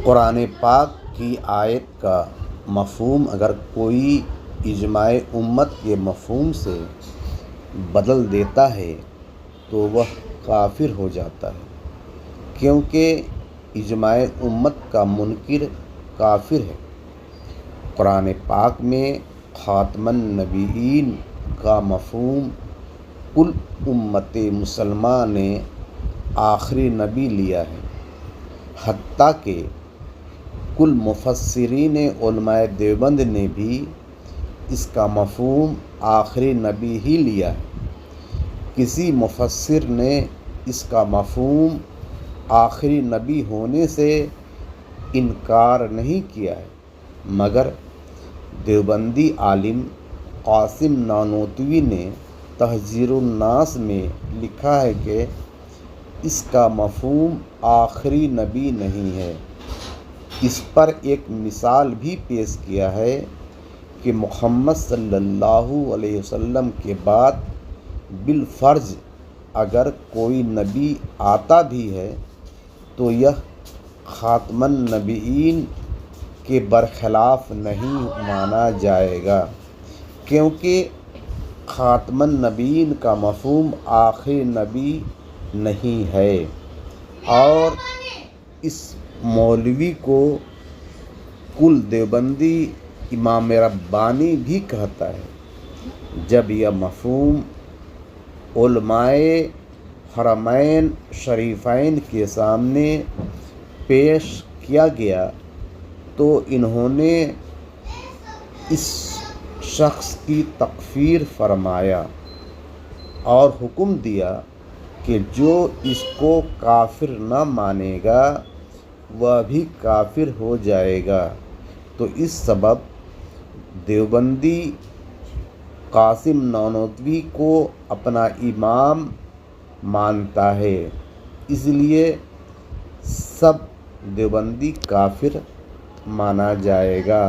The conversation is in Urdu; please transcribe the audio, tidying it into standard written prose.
قرآن پاک کی آیت کا مفہوم اگر کوئی اجماع امت کے مفہوم سے بدل دیتا ہے تو وہ کافر ہو جاتا ہے، کیونکہ اجماع امت کا منکر کافر ہے۔ قرآن پاک میں خاتم النبیین کا مفہوم کل امت مسلمہ نے آخری نبی لیا ہے، حتیٰ کہ کل مفسرین علماء دیوبند نے بھی اس کا مفہوم آخری نبی ہی لیا ہے۔ کسی مفسر نے اس کا مفہوم آخری نبی ہونے سے انکار نہیں کیا ہے، مگر دیوبندی عالم قاسم نانوتوی نے تحذیر الناس میں لکھا ہے کہ اس کا مفہوم آخری نبی نہیں ہے۔ اس پر ایک مثال بھی پیش کیا ہے کہ محمد صلی اللہ علیہ وسلم کے بعد بالفرض اگر کوئی نبی آتا بھی ہے تو یہ خاتم النبیین کے برخلاف نہیں مانا جائے گا، کیونکہ خاتم النبیین کا مفہوم آخری نبی نہیں ہے۔ اور اس مولوی کو کل دیوبندی امام ربانی بھی کہتا ہے۔ جب یہ مفہوم علماء حرمین شریفین کے سامنے پیش کیا گیا تو انہوں نے اس شخص کی تکفیر فرمایا اور حکم دیا کہ جو اس کو کافر نہ مانے گا وہ بھی کافر ہو جائے گا۔ تو اس سبب دیوبندی قاسم نانوتوی کو اپنا امام مانتا ہے، اس لیے سب دیوبندی کافر مانا جائے گا۔